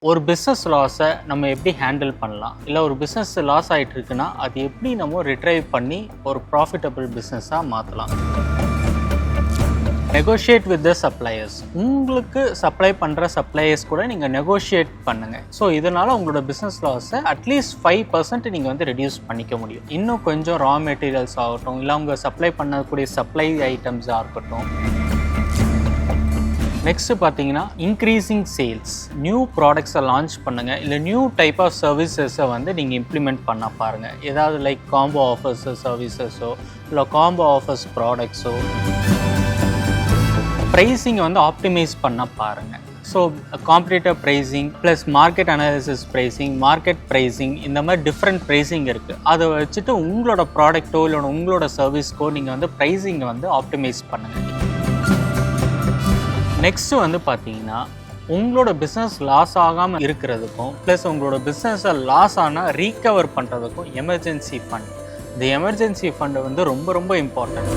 ஒரு பிஸ்னஸ் லாஸை நம்ம எப்படி ஹேண்டில் பண்ணலாம், இல்லை ஒரு பிஸ்னஸ் லாஸ் ஆகிட்டு இருக்குன்னா அது எப்படி நம்ம ரிட்ரைவ் பண்ணி ஒரு ப்ராஃபிட்டபிள் பிஸ்னஸாக மாற்றலாம். Negotiate with the suppliers. உங்களுக்கு சப்ளை பண்ணுற சப்ளையர்ஸ் கூட நீங்கள் நெகோஷியேட் பண்ணுங்கள். ஸோ இதனால் உங்களோட பிஸ்னஸ் லாஸை அட்லீஸ்ட் 5% நீங்கள் வந்து ரெடியூஸ் பண்ணிக்க முடியும். இன்னும் கொஞ்சம் ரா மெட்டீரியல்ஸ் ஆகட்டும், இல்லை அவங்க சப்ளை பண்ணக்கூடிய சப்ளை ஐட்டம்ஸாக இருக்கட்டும். நெக்ஸ்ட்டு பார்த்தீங்கன்னா இன்க்ரீஸிங் சேல்ஸ். நியூ ப்ராடக்ட்ஸை லான்ச் பண்ணுங்கள், இல்லை நியூ டைப் ஆஃப் சர்வீசஸை வந்து நீங்கள் இம்ப்ளிமெண்ட் பண்ண பாருங்கள். ஏதாவது லைக் காம்போ ஆஃபர்ஸ் சர்வீசஸோ இல்லை காம்போ ஆஃபர்ஸ் ப்ராடக்ட்ஸோ. ப்ரைஸிங்கை வந்து ஆப்டிமைஸ் பண்ண பாருங்கள். So competitive pricing plus market analysis pricing, market pricing, இந்த மாதிரி டிஃப்ரெண்ட் ப்ரைஸிங் இருக்குது. அதை வச்சுட்டு உங்களோட ப்ராடக்ட்டோ இல்லை உங்களோட சர்வீஸ்க்கோ நீங்கள் வந்து ப்ரைஸிங்கை வந்து ஆப்டிமைஸ் பண்ணுங்கள். நெக்ஸ்ட்டு வந்து பார்த்தீங்கன்னா உங்களோட பிஸ்னஸ் லாஸ் ஆகாமல் இருக்கிறதுக்கும் ப்ளஸ் உங்களோட பிஸ்னஸை லாஸ் ஆனால் ரீகவர் பண்ணுறதுக்கும் எமர்ஜென்சி ஃபண்ட். இந்த எமர்ஜென்சி ஃபண்டு வந்து ரொம்ப ரொம்ப இம்பார்ட்டன்ட்.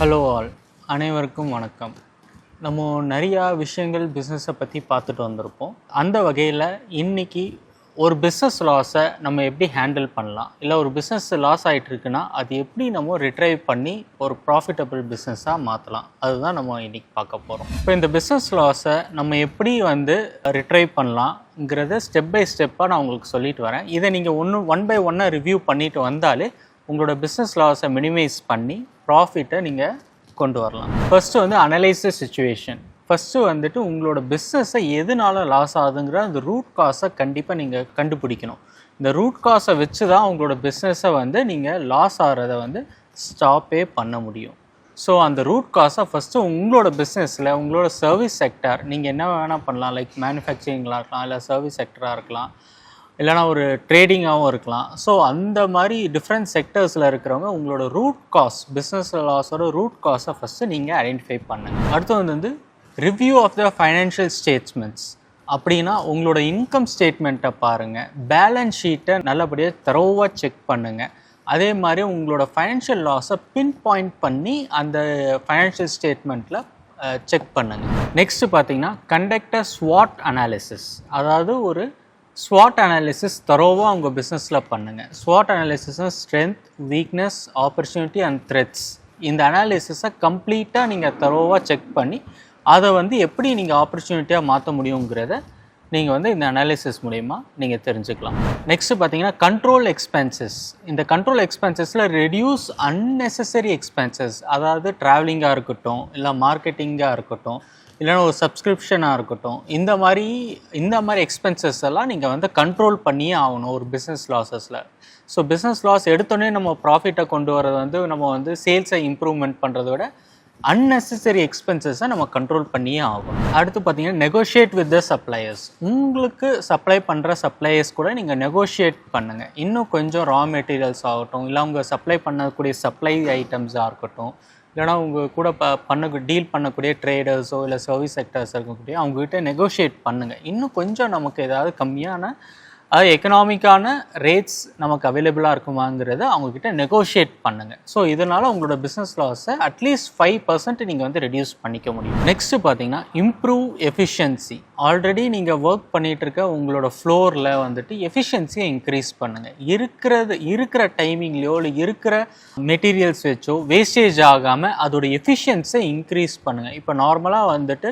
ஹலோ ஆல், அனைவருக்கும் வணக்கம். நம்ம நிறையா விஷயங்கள் பிஸ்னஸை பற்றி பார்த்துட்டு வந்திருப்போம். அந்த வகையில் இன்றைக்கி ஒரு பிஸ்னஸ் லாஸை நம்ம எப்படி ஹேண்டில் பண்ணலாம், இல்லை ஒரு பிஸ்னஸ் லாஸ் ஆகிட்டு இருக்குன்னா அது எப்படி நம்ம ரிட்ரைவ் பண்ணி ஒரு ப்ராஃபிட்டபிள் பிஸ்னஸாக மாற்றலாம், அதுதான் நம்ம இன்றைக்கி பார்க்க போகிறோம். இப்போ இந்த பிஸ்னஸ் லாஸை நம்ம எப்படி வந்து ரிட்ரைவ் பண்ணலாங்கிறத ஸ்டெப் பை ஸ்டெப்பாக நான் உங்களுக்கு சொல்லிட்டு வரேன். இதை நீங்கள் ஒன் பை ஒன்னாக ரிவ்யூ பண்ணிட்டு வந்தாலே உங்களோட பிஸ்னஸ் லாஸை மினிமைஸ் பண்ணி ப்ராஃபிட்டை நீங்கள் கொண்டு வரலாம். ஃபஸ்ட்டு வந்து அனலைஸ் த சிச்சுவேஷன். ஃபஸ்ட்டு வந்துட்டு உங்களோட பிஸ்னஸை எதனால லாஸ் ஆகுதுங்கிற அந்த ரூட் காஸை கண்டிப்பாக நீங்கள் கண்டுபிடிக்கணும். இந்த ரூட் காஸை வச்சு தான் உங்களோட பிஸ்னஸை வந்து நீங்கள் லாஸ் ஆகிறத வந்து ஸ்டாப்பே பண்ண முடியும். ஸோ அந்த ரூட் காஸை ஃபஸ்ட்டு உங்களோட பிஸ்னஸில் உங்களோட சர்வீஸ் செக்டர், நீங்கள் என்ன வேணால் பண்ணலாம், லைக் மேனுஃபேக்சரிங்காக இருக்கலாம், இல்லை சர்வீஸ் செக்டராக இருக்கலாம், இல்லைனா ஒரு ட்ரேடிங்காகவும் இருக்கலாம். ஸோ அந்த மாதிரி டிஃப்ரெண்ட் செக்டர்ஸில் இருக்கிறவங்க உங்களோட ரூட் காஸ், பிஸ்னஸ் லாஸோட ரூட் காஸை ஃபஸ்ட்டு நீங்கள் ஐடென்டிஃபை பண்ணுங்கள். அடுத்து வந்து review of the financial statements. அப்படின்னா உங்களோட இன்கம் ஸ்டேட்மெண்ட்டை பாருங்கள், பேலன்ஸ் ஷீட்டை நல்லபடியாக தரோவாக செக் பண்ணுங்கள். அதே மாதிரி உங்களோட ஃபைனான்ஷியல் லாஸை பின் பாயிண்ட் பண்ணி அந்த ஃபைனான்ஷியல் ஸ்டேட்மெண்ட்டில் செக் பண்ணுங்கள். நெக்ஸ்ட்டு பார்த்தீங்கன்னா கண்டக்ட் அ ஸ்வாட் அனாலிசிஸ். அதாவது ஒரு ஸ்வாட் அனாலிசிஸ் தரோவாக உங்கள் பிஸ்னஸில் பண்ணுங்கள். ஸ்வாட் அனாலிசிஸ்னால் strength, weakness, opportunity and threats. இந்த அனாலிசிஸை கம்ப்ளீட்டாக நீங்கள் தரோவாக செக் பண்ணி அதை வந்து எப்படி நீங்கள் ஆப்பர்ச்சுனிட்டியாக மாற்ற முடியுங்கிறத நீங்கள் வந்து இந்த அனாலிசிஸ் மூலயமா நீங்கள் தெரிஞ்சுக்கலாம். நெக்ஸ்ட்டு பார்த்தீங்கன்னா கண்ட்ரோல் எக்ஸ்பென்சஸ். இந்த கண்ட்ரோல் எக்ஸ்பென்சஸில் ரெடியூஸ் அன்னெசசரி எக்ஸ்பென்சஸ். அதாவது ட்ராவலிங்காக இருக்கட்டும், இல்லை மார்க்கெட்டிங்காக இருக்கட்டும், இல்லைன்னா ஒரு சப்ஸ்கிரிப்ஷனாக இருக்கட்டும், இந்த மாதிரி எக்ஸ்பென்சஸ் எல்லாம் நீங்கள் வந்து கண்ட்ரோல் பண்ணியே ஆகணும் ஒரு பிஸ்னஸ் லாஸஸில். ஸோ பிஸ்னஸ் லாஸ் எடுத்தோடனே நம்ம ப்ராஃபிட்டை கொண்டு வரது வந்து நம்ம வந்து சேல்ஸை இம்ப்ரூவ்மெண்ட் பண்ணுறத விட அன்னெசசரி எக்ஸ்பென்சஸை நம்ம கண்ட்ரோல் பண்ணியே ஆகும். அடுத்து பார்த்தீங்கன்னா நெகோஷியேட் வித் த சப்ளையர்ஸ். உங்களுக்கு சப்ளை பண்ணுற சப்ளையர்ஸ் கூட நீங்கள் நெகோஷியேட் பண்ணுங்கள். இன்னும் கொஞ்சம் ரா மெட்டீரியல்ஸ் ஆகட்டும், இல்லை அவங்க சப்ளை பண்ணக்கூடிய சப்ளை ஐட்டம்ஸாக இருக்கட்டும், இல்லைனா உங்கள் கூட டீல் பண்ணக்கூடிய ட்ரேடர்ஸோ இல்லை சர்வீஸ் செக்டர்ஸ் இருக்கக்கூடிய அவங்ககிட்ட நெகோஷியேட் பண்ணுங்கள். இன்னும் கொஞ்சம் நமக்கு ஏதாவது கம்மியான எக்கனாமிக்கான ரேட்ஸ் நமக்கு அவைலபிளாக இருக்குமாங்கிறத அவங்கக்கிட்ட நெகோஷியேட் பண்ணுங்கள். ஸோ இதனால் உங்களோட பிஸ்னஸ் லாஸை அட்லீஸ்ட் 5% நீங்கள் வந்து ரெடியூஸ் பண்ணிக்க முடியும். நெக்ஸ்ட்டு பார்த்தீங்கன்னா இம்ப்ரூவ் எஃபிஷியன்சி. ஆல்ரெடி நீங்கள் ஒர்க் பண்ணிகிட்டு இருக்க உங்களோட ஃப்ளோரில் வந்துட்டு எஃபிஷியன்சியை இன்க்ரீஸ் பண்ணுங்கள். இருக்கிற டைமிங்லையோ இல்லை இருக்கிற மெட்டீரியல்ஸ் வச்சோ வேஸ்டேஜ் ஆகாமல் அதோட எஃபிஷியன்சியை இன்க்ரீஸ் பண்ணுங்கள். இப்போ நார்மலாக வந்துட்டு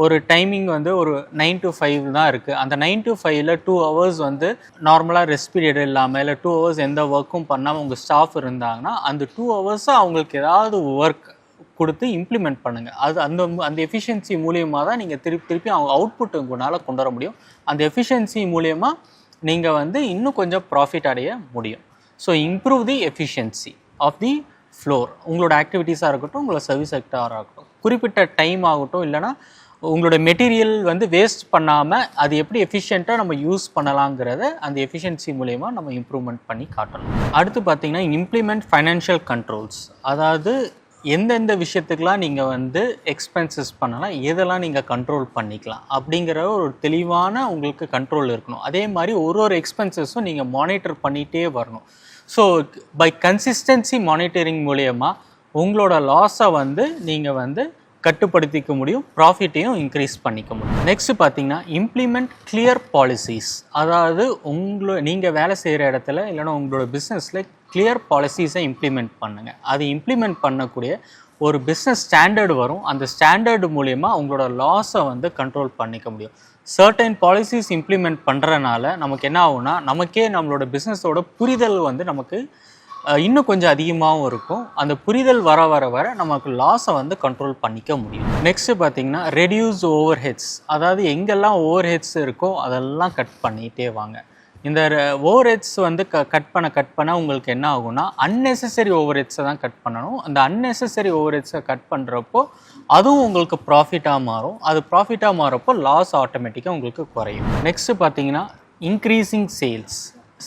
ஒரு டைமிங் வந்து ஒரு 9 to 5 தான் இருக்குது. அந்த 9 to 5ல் 2 hours வந்து நார்மலாக ரெஸ்ட் பீரியட் இல்லாமல் இல்லை 2 hours எந்த ஒர்க்கும் பண்ணாமல் உங்கள் ஸ்டாஃப் இருந்தாங்கன்னா அந்த 2 hours அவங்களுக்கு ஏதாவது ஒர்க் கொடுத்து இம்ப்ளிமெண்ட் பண்ணுங்கள். அது அந்த எஃபிஷியன்சி மூலியமாக தான் நீங்கள் திருப்பி அவங்க அவுட்புட் உங்களால் கொண்டு வர முடியும். அந்த எஃபிஷியன்சி மூலியமாக நீங்கள் வந்து இன்னும் கொஞ்சம் ப்ராஃபிட் அடைய முடியும். So improve the efficiency of the floor. உங்களோட ஆக்டிவிட்டீஸாக இருக்கட்டும், உங்களோட சர்வீஸ் செக்டராக இருக்கட்டும், குறிப்பிட்ட டைம் ஆகட்டும், இல்லைனா உங்களோட மெட்டீரியல் வந்து வேஸ்ட் பண்ணாமல் அது எப்படி எஃபிஷியண்ட்டாக நம்ம யூஸ் பண்ணலாங்கிறத அந்த எஃபிஷியன்சி மூலயமா நம்ம இம்ப்ரூவ்மெண்ட் பண்ணி காட்டணும். அடுத்து பார்த்தீங்கன்னா இம்ப்ளிமெண்ட் ஃபைனான்ஷியல் கண்ட்ரோல்ஸ். அதாவது எந்தெந்த விஷயத்துக்கெலாம் நீங்கள் வந்து எக்ஸ்பென்சஸ் பண்ணலாம், எதெல்லாம் நீங்கள் கண்ட்ரோல் பண்ணிக்கலாம் அப்படிங்கிற ஒரு தெளிவான உங்களுக்கு கண்ட்ரோல் இருக்கணும். அதே மாதிரி ஒரு எக்ஸ்பென்சஸும் நீங்கள் மானிட்டர் பண்ணிகிட்டே வரணும். ஸோ பை கன்சிஸ்டன்சி மானிட்டரிங் மூலயமா உங்களோட லாஸை வந்து நீங்கள் வந்து கட்டுப்படுத்திக்க முடியும், ப்ராஃபிட்டையும் இன்க்ரீஸ் பண்ணிக்க முடியும். நெக்ஸ்ட் பார்த்தீங்கன்னா இம்ப்ளிமெண்ட் கிளியர் பாலிசிஸ். அதாவது நீங்கள் வேலை செய்கிற இடத்துல இல்லைன்னா உங்களோட பிஸ்னஸில் கிளியர் பாலிசிஸை இம்ப்ளிமெண்ட் பண்ணுங்கள். அது இம்ப்ளிமெண்ட் பண்ணக்கூடிய ஒரு பிஸ்னஸ் ஸ்டாண்டர்டு வரும். அந்த ஸ்டாண்டர்டு மூலயமா உங்களோட லாஸை வந்து கண்ட்ரோல் பண்ணிக்க முடியும். சர்டைன் பாலிசிஸ் இம்ப்ளிமெண்ட் பண்ணுறனால நமக்கு என்ன ஆகும்னா, நமக்கே நம்மளோட பிஸ்னஸோட புரிதல் வந்து நமக்கு இன்னும் கொஞ்சம் அதிகமாகவும் இருக்கும். அந்த புரிதல் வர வர வர நமக்கு லாஸை வந்து கண்ட்ரோல் பண்ணிக்க முடியும். நெக்ஸ்ட்டு பார்த்தீங்கன்னா ரெடியூஸ் ஓவர் ஹெட்ஸ். அதாவது எங்கெல்லாம் ஓவர் ஹெட்ஸ் இருக்கோ அதெல்லாம் கட் பண்ணிகிட்டே வாங்க. இந்த ஓவர் ஹெட்ஸ் வந்து கட் பண்ண உங்களுக்கு என்ன ஆகும்னா, அன்னெசரி ஓவர் ஹெட்ஸை தான் கட் பண்ணணும். அந்த அன்னெசரி ஓவர் ஹெட்ஸை கட் பண்ணுறப்போ அதுவும் உங்களுக்கு ப்ராஃபிட்டாக மாறும். அது ப்ராஃபிட்டாக மாறப்போ லாஸ் ஆட்டோமேட்டிக்காக உங்களுக்கு குறையும். நெக்ஸ்ட்டு பார்த்தீங்கன்னா இன்க்ரீஸிங்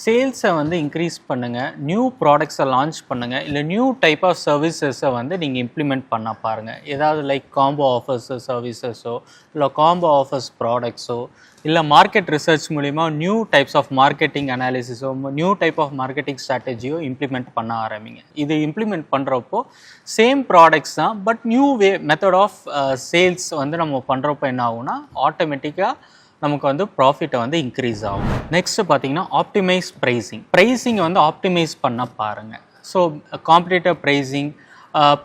சேல்ஸை வந்து இன்க்ரீஸ் பண்ணுங்கள். நியூ ப்ராடக்ட்ஸை லான்ச் பண்ணுங்கள். இல்லை நியூ டைப் ஆஃப் சர்வீசஸை வந்து நீங்கள் இம்ப்ளிமெண்ட் பண்ண பாருங்கள். ஏதாவது லைக் காம்போ ஆஃபர்ஸ் சர்வீசஸோ இல்லை காம்போ ஆஃபர்ஸ் ப்ராடக்ட்ஸோ இல்லை மார்க்கெட் ரிசர்ச் மூலிமா நியூ டைப்ஸ் ஆஃப் மார்க்கெட்டிங் அனாலிசிஸோ நியூ டைப் ஆஃப் மார்க்கெட்டிங் ஸ்ட்ராட்டஜியோ இம்ப்ளிமெண்ட் பண்ண ஆரம்பிங்க. இது இம்ப்ளிமெண்ட் பண்ணுறப்போ சேம் ப்ராடக்ட்ஸ் தான், but new method of sales வந்து நம்ம பண்ணுறப்போ என்ன ஆகும்னா ஆட்டோமேட்டிக்காக நமக்கு வந்து ப்ராஃபிட்டை வந்து இன்க்ரீஸ் ஆகும். நெக்ஸ்ட்டு பார்த்தீங்கன்னா ஆப்டிமைஸ் ப்ரைஸிங்கை வந்து ஆப்டிமைஸ் பண்ண பாருங்கள். So competitive pricing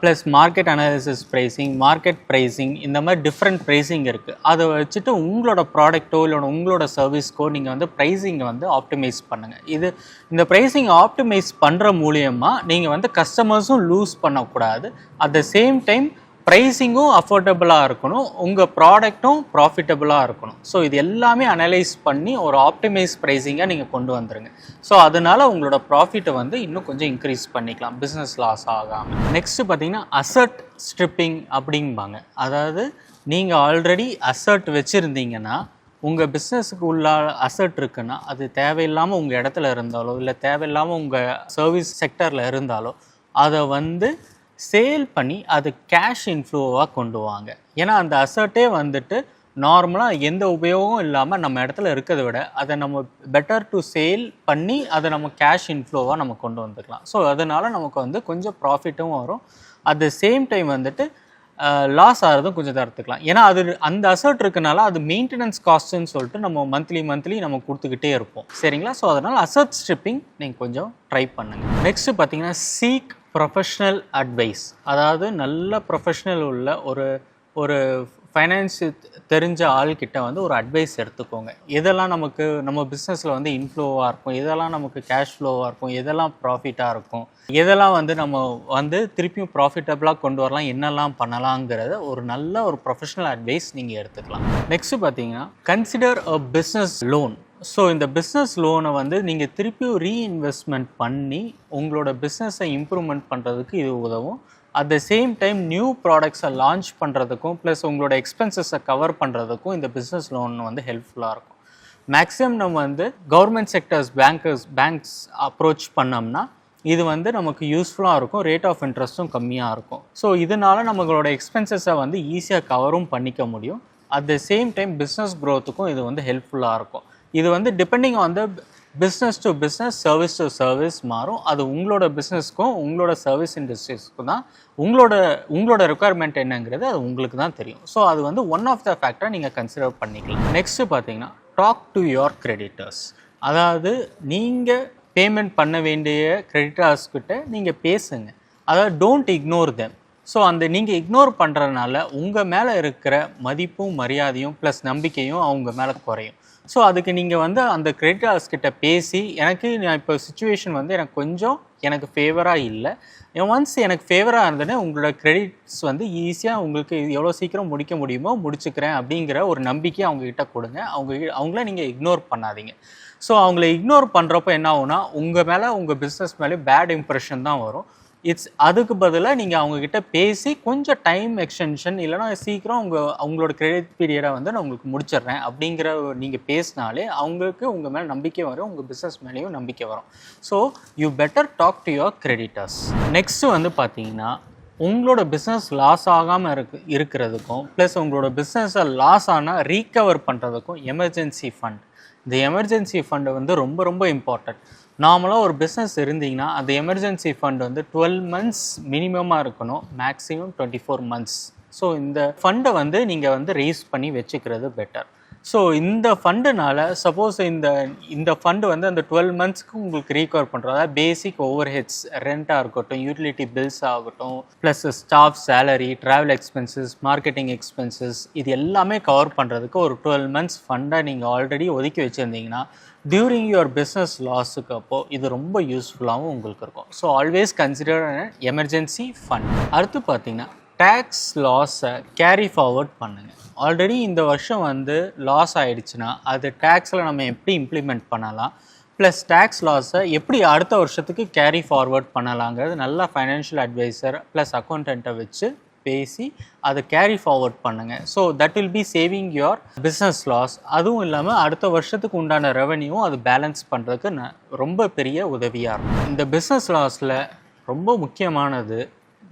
plus market analysis market pricing, இந்த மாதிரி டிஃப்ரெண்ட் ப்ரைஸிங் இருக்குது. அதை வச்சுட்டு உங்களோட ப்ராடக்ட்டோ இல்லை உங்களோட சர்வீஸ்க்கோ நீங்கள் வந்து ப்ரைஸிங்கை வந்து ஆப்டிமைஸ் பண்ணுங்கள். இந்த ப்ரைஸிங் ஆப்டிமைஸ் பண்ணுற மூலியமாக நீங்கள் வந்து கஸ்டமர்ஸும் லூஸ் பண்ணக்கூடாது, அட் த சேம் டைம் ப்ரைஸிங்கும் அஃபோர்டபுளாக இருக்கணும், உங்கள் ப்ராடக்ட்டும் ப்ராஃபிட்டபுளாக இருக்கணும். ஸோ இது எல்லாமே அனலைஸ் பண்ணி ஒரு ஆப்டிமைஸ் ப்ரைஸிங்காக நீங்கள் கொண்டு வந்துடுங்க. ஸோ அதனால் உங்களோட ப்ராஃபிட்டை வந்து இன்னும் கொஞ்சம் இன்க்ரீஸ் பண்ணிக்கலாம், பிஸ்னஸ் லாஸ் ஆகாமல். நெக்ஸ்ட்டு பார்த்தீங்கன்னா அசட் ஸ்ட்ரிப்பிங் அப்படிம்பாங்க. அதாவது நீங்கள் ஆல்ரெடி அசட் வச்சுருந்தீங்கன்னா, உங்கள் பிஸ்னஸுக்கு உள்ள அசட் இருக்குன்னா அது தேவையில்லாமல் உங்கள் இடத்துல இருந்தாலோ இல்லை தேவையில்லாமல் உங்கள் சர்வீஸ் செக்டரில் இருந்தாலோ அதை வந்து சேல் பண்ணி அது கேஷ் இன்ஃப்ளோவாக கொண்டு வாங்க. ஏன்னா அந்த அசட்டே வந்துட்டு நார்மலாக எந்த உபயோகம் இல்லாமல் நம்ம இடத்துல இருக்கிறத விட அதை நம்ம பெட்டர் டு சேல் பண்ணி அதை நம்ம கேஷ் இன்ஃப்ளோவாக நம்ம கொண்டு வந்துக்கலாம். ஸோ அதனால் நமக்கு வந்து கொஞ்சம் ப்ராஃபிட்டும் வரும், அட் த சேம் டைம் வந்துட்டு லாஸ் ஆகிறதும் கொஞ்சம் தடுத்துக்கலாம். ஏன்னா அந்த அசட் இருக்கனால அது மெயின்டெனன்ஸ் காஸ்ட்டுன்னு சொல்லிட்டு நம்ம மந்த்லி நம்ம கொடுத்துக்கிட்டே இருப்போம், சரிங்களா? ஸோ அதனால் அசட் ஸ்ட்ரிப்பிங் நீங்கள் கொஞ்சம் ட்ரை பண்ணுங்கள். நெக்ஸ்ட்டு பார்த்தீங்கன்னா சீக் ப்ரொஃபஷ்னல் அட்வைஸ். அதாவது நல்ல ப்ரொஃபஷ்னல் உள்ள ஒரு ஃபைனான்ஸ் தெரிஞ்ச ஆள்கிட்ட வந்து ஒரு அட்வைஸ் எடுத்துக்கோங்க. எதெல்லாம் நமக்கு நம்ம பிஸ்னஸில் வந்து இன்ஃப்ளோவாக இருக்கும், எதெல்லாம் நமக்கு கேஷ் ஃப்ளோவாக இருக்கும், எதெல்லாம் ப்ராஃபிட்டாக இருக்கும், எதெல்லாம் வந்து நம்ம வந்து திருப்பியும் ப்ராஃபிட்டபுளாக கொண்டு வரலாம், என்னெல்லாம் பண்ணலாங்கிறத ஒரு நல்ல ஒரு ப்ரொஃபஷ்னல் அட்வைஸ் நீங்கள் எடுத்துக்கலாம். நெக்ஸ்ட்டு பார்த்தீங்கன்னா கன்சிடர் அ பிஸ்னஸ் லோன். ஸோ இந்த பிஸ்னஸ் லோனை வந்து நீங்கள் திருப்பியும் ரீஇன்வெஸ்ட்மெண்ட் பண்ணி உங்களோட பிஸ்னஸை இம்ப்ரூவ்மெண்ட் பண்ணுறதுக்கு இது உதவும். At the same time new ப்ராடக்ட்ஸை லான்ச் பண்ணுறதுக்கும் ப்ளஸ் உங்களோட எக்ஸ்பென்சஸை கவர் பண்ணுறதுக்கும் இந்த பிஸ்னஸ் லோன் வந்து ஹெல்ப்ஃபுல்லாக இருக்கும். மேக்ஸிமம் நம்ம வந்து கவர்மெண்ட் செக்டர்ஸ் பேங்க்ஸ் அப்ரோச் பண்ணோம்னா இது வந்து நமக்கு யூஸ்ஃபுல்லாக இருக்கும், ரேட் ஆஃப் இன்ட்ரெஸ்ட்டும் கம்மியாக இருக்கும். ஸோ இதனால் நம்மளோட எக்ஸ்பென்சஸை வந்து ஈஸியாக கவரும் பண்ணிக்க முடியும். At the same time business க்ரோத்துக்கும் இது வந்து ஹெல்ப்ஃபுல்லாக இருக்கும். இது வந்து depending on the business to business, service to service மாறும். அது உங்களோட பிஸ்னஸ்க்கும் உங்களோட சர்வீஸ் இண்டஸ்ட்ரீஸ்க்கும் தான் உங்களோட ரெக்குயர்மெண்ட் என்னங்கிறது அது உங்களுக்கு தான் தெரியும். ஸோ அது வந்து ஒன் ஆஃப் த ஃபேக்டரை நீங்கள் கன்சிடர் பண்ணிக்கலாம். நெக்ஸ்ட்டு பார்த்தீங்கன்னா டாக் டு யுவர் கிரெடிட்டர்ஸ். அதாவது நீங்கள் பேமெண்ட் பண்ண வேண்டிய கிரெடிட்டர்ஸ்கிட்ட நீங்கள் பேசுங்க. அதாவது டோன்ட் இக்னோர் தெம். ஸோ நீங்கள் இக்னோர் பண்ணுறதுனால உங்கள் மேலே இருக்கிற மதிப்பும் மரியாதையும் ப்ளஸ் நம்பிக்கையும் அவங்க மேலே குறையும். ஸோ அதுக்கு நீங்கள் வந்து அந்த கிரெடிட்டர்ஸ் கிட்ட பேசி நான் இப்போ சுச்சுவேஷன் வந்து எனக்கு ஃபேவராக இல்லை, ஒன்ஸ் எனக்கு ஃபேவராக இருந்ததுன்னா உங்களோட கிரெடிட்ஸ் வந்து ஈஸியாக உங்களுக்கு எவ்வளோ சீக்கிரம் முடிக்க முடியுமோ முடிச்சுக்கிறேன் அப்படிங்கிற ஒரு நம்பிக்கை அவங்கக்கிட்ட கொடுங்க. அவங்கள நீங்கள் இக்னோர் பண்ணாதீங்க. ஸோ அவங்கள இக்னோர் பண்ணுறப்போ என்ன ஆகும்னா உங்கள் மேலே உங்கள் பிஸ்னஸ் மேலே பேட் இம்ப்ரெஷன் தான் வரும். அதுக்கு பதிலாக நீங்கள் அவங்கக்கிட்ட பேசி கொஞ்சம் டைம் எக்ஸ்டென்ஷன் இல்லைனா சீக்கிரம் அவங்களோட கிரெடிட் பீரியடை வந்து நான் உங்களுக்கு முடிச்சிடுறேன் அப்படிங்கிற நீங்கள் பேசினாலே அவங்களுக்கு உங்கள் மேலே நம்பிக்கை வரும், உங்கள் பிஸ்னஸ் மேலேயும் நம்பிக்கை வரும். So you better talk to your creditors. Next வந்து பார்த்தீங்கன்னா உங்களோட பிஸ்னஸ் லாஸ் ஆகாமல் இருக்கிறதுக்கும் ப்ளஸ் உங்களோட பிஸ்னஸை லாஸ் ஆனால் ரீகவர் பண்ணுறதுக்கும் எமர்ஜென்சி ஃபண்ட். இந்த எமர்ஜென்சி ஃபண்டு வந்து ரொம்ப ரொம்ப இம்பார்ட்டன்ட். நார்மலாக ஒரு பிஸ்னஸ் இருந்தீங்கன்னா அந்த எமர்ஜென்சி ஃபண்ட் வந்து 12 மந்த்ஸ் மினிமமாக இருக்கணும், மேக்ஸிமம் 24 மந்த்ஸ். ஸோ இந்த ஃபண்டை வந்து நீங்கள் வந்து ரேஸ் பண்ணி வச்சுக்கிறது பெட்டர். ஸோ இந்த ஃபண்டுனால சப்போஸ் இந்த ஃபண்டு வந்து அந்த 12 மந்த்ஸ்க்கு உங்களுக்கு ரீகவர் பண்ணுறோம். அதாவது பேசிக் ஓவர் ஹெட்ஸ், ரெண்ட்டாக இருக்கட்டும், யூட்டிலிட்டி பில்ஸ் ஆகட்டும், plus staff salary, travel expenses, marketing expenses, இது எல்லாமே கவர் பண்ணுறதுக்கு ஒரு 12 மந்த்ஸ் ஃபண்டை நீங்கள் ஆல்ரெடி ஒதுக்கி வச்சுருந்தீங்கன்னா டியூரிங் யுவர் பிஸ்னஸ் லாஸுக்கு அப்போது இது ரொம்ப யூஸ்ஃபுல்லாகவும் உங்களுக்கு இருக்கும். So always consider emergency fund. அடுத்து பார்த்தீங்கன்னா டேக்ஸ் லாஸை கேரி ஃபார்வர்ட் பண்ணுங்கள். ஆல்ரெடி இந்த வருஷம் வந்து லாஸ் ஆகிடுச்சுன்னா அது டேக்ஸில் நம்ம எப்படி இம்ப்ளிமெண்ட் பண்ணலாம், ப்ளஸ் டேக்ஸ் லாஸை எப்படி அடுத்த வருஷத்துக்கு கேரி ஃபார்வர்ட் பண்ணலாங்கிறது நல்லா ஃபைனான்ஷியல் அட்வைசர் ப்ளஸ் அக்கௌண்டண்ட்டை வச்சு பேசி அதை கேரி ஃபார்வர்ட் பண்ணுங்கள். So that will be saving your business loss. அதுவும் இல்லாமல் அடுத்த வருஷத்துக்கு உண்டான ரெவன்யூவும் அது பேலன்ஸ் பண்ணுறதுக்கு ரொம்ப பெரிய உதவியாக இருக்கும். இந்த பிஸ்னஸ் லாஸில் ரொம்ப முக்கியமானது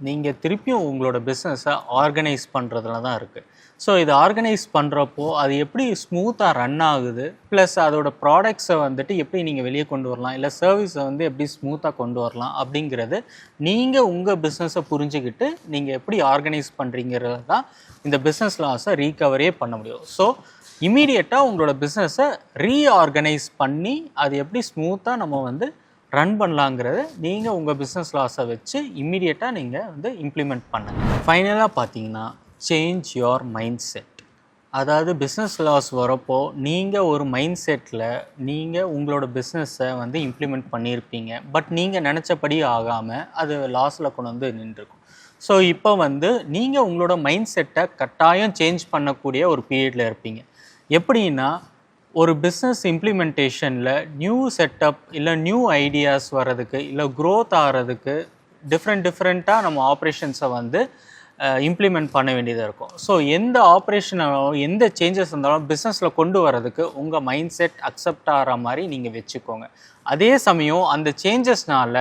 நீங்கள் திருப்பியும் உங்களோட பிஸ்னஸை ஆர்கனைஸ் பண்ணுறதுல தான் இருக்குது. ஸோ இது ஆர்கனைஸ் பண்ணுறப்போ அது எப்படி ஸ்மூத்தாக ரன் ஆகுது, ப்ளஸ் அதோட ப்ராடக்ட்ஸை வந்துட்டு எப்படி நீங்கள் வெளியே கொண்டு வரலாம், இல்லை சர்வீஸை வந்து எப்படி ஸ்மூத்தாக கொண்டு வரலாம் அப்படிங்கிறது நீங்கள் உங்கள் பிஸ்னஸை புரிஞ்சுக்கிட்டு நீங்கள் எப்படி ஆர்கனைஸ் பண்ணுறீங்கிறது தான் இந்த பிஸ்னஸ் லாஸை ரீகவரே பண்ண முடியும். ஸோ இமீடியட்டாக உங்களோட பிஸ்னஸை ரீஆர்கனைஸ் பண்ணி அது எப்படி ஸ்மூத்தாக நம்ம வந்து ரன் பண்ணலாங்கிறத நீங்கள் உங்கள் பிஸ்னஸ் லாஸை வச்சு இம்மீடியட்டாக நீங்கள் வந்து இம்ப்ளிமெண்ட் பண்ணுங்கள். ஃபைனலாக பார்த்தீங்கன்னா சேஞ்ச் யுவர் மைண்ட் செட். அதாவது பிஸ்னஸ் லாஸ் வரப்போ நீங்கள் ஒரு மைண்ட் செட்டில் நீங்கள் உங்களோட பிஸ்னஸை வந்து இம்ப்ளிமெண்ட் பண்ணியிருப்பீங்க, பட் நீங்கள் நினச்சபடி ஆகாமல் அது லாஸில் கொண்டு வந்து நின்றுருக்கும். ஸோ இப்போ வந்து நீங்கள் உங்களோட மைண்ட் செட்டை கட்டாயம் சேஞ்ச் பண்ணக்கூடிய ஒரு பீரியடில் இருப்பீங்க. எப்படின்னா ஒரு பிஸ்னஸ் இம்ப்ளிமெண்டேஷனில் நியூ செட்டப் இல்லை நியூ ஐடியாஸ் வர்றதுக்கு இல்லை க்ரோத் ஆகிறதுக்கு டிஃப்ரெண்ட்டாக நம்ம ஆப்ரேஷன்ஸை வந்து இம்ப்ளிமெண்ட் பண்ண வேண்டியதாக இருக்கும். ஸோ எந்த ஆப்ரேஷனாலும் எந்த சேஞ்சஸ் இருந்தாலும் பிஸ்னஸில் கொண்டு வரதுக்கு உங்கள் மைண்ட் செட் அக்செப்ட் ஆகிற மாதிரி நீங்கள் வச்சுக்கோங்க. அதே சமயம் அந்த சேஞ்சஸ்னால்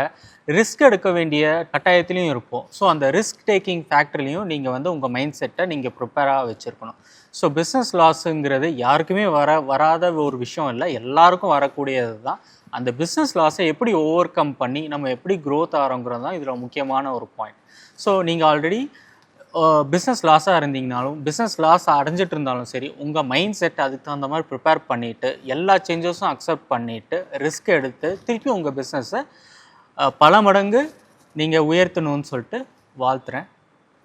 ரிஸ்க் எடுக்க வேண்டிய கட்டாயத்துலேயும் இருப்போம். ஸோ அந்த ரிஸ்க் டேக்கிங் ஃபேக்டர்லேயும் நீங்கள் வந்து உங்கள் மைண்ட் செட்டை நீங்கள் ப்ரிப்பேராக வச்சுருக்கணும். ஸோ பிஸ்னஸ் லாஸுங்கிறது யாருக்குமே வராத ஒரு விஷயம் இல்லை, எல்லாருக்கும் வரக்கூடியது தான். அந்த பிஸ்னஸ் லாஸை எப்படி ஓவர் கம் பண்ணி நம்ம எப்படி க்ரோத் ஆகிறோங்கிறது தான் இதில் முக்கியமான ஒரு பாயிண்ட். ஸோ நீங்கள் ஆல்ரெடி பிஸ்னஸ் லாஸாக இருந்தீங்கனாலும் பிஸ்னஸ் லாஸ் அடைஞ்சிட்டு இருந்தாலும் சரி, உங்கள் மைண்ட் செட் அதுக்கு தகுந்த மாதிரி ப்ரிப்பேர் பண்ணிவிட்டு எல்லா சேஞ்சஸும் அக்செப்ட் பண்ணிவிட்டு ரிஸ்க் எடுத்து திருப்பி உங்கள் பிஸ்னஸை பல மடங்கு நீங்கள் உயர்த்தணும்னு சொல்லிட்டு வாழ்த்துறேன்.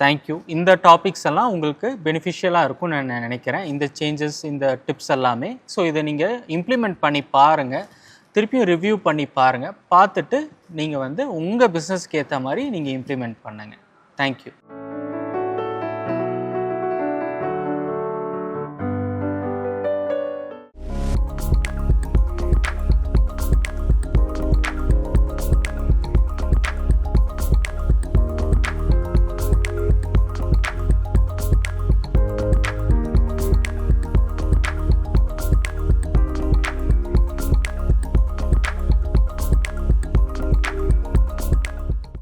தேங்க்யூ. இந்த டாபிக்ஸ் எல்லாம் உங்களுக்கு பெனிஃபிஷியலாக இருக்கும்னு நான் நினைக்கிறேன், இந்த சேஞ்சஸ், இந்த டிப்ஸ் எல்லாமே. ஸோ இதை நீங்கள் இம்ப்ளிமெண்ட் பண்ணி பாருங்கள், திருப்பியும் ரிவ்யூ பண்ணி பாருங்கள், பார்த்துட்டு நீங்கள் வந்து உங்கள் பிஸ்னஸ்க்கு ஏற்ற மாதிரி நீங்கள் இம்ப்ளிமெண்ட் பண்ணுங்கள். தேங்க்யூ.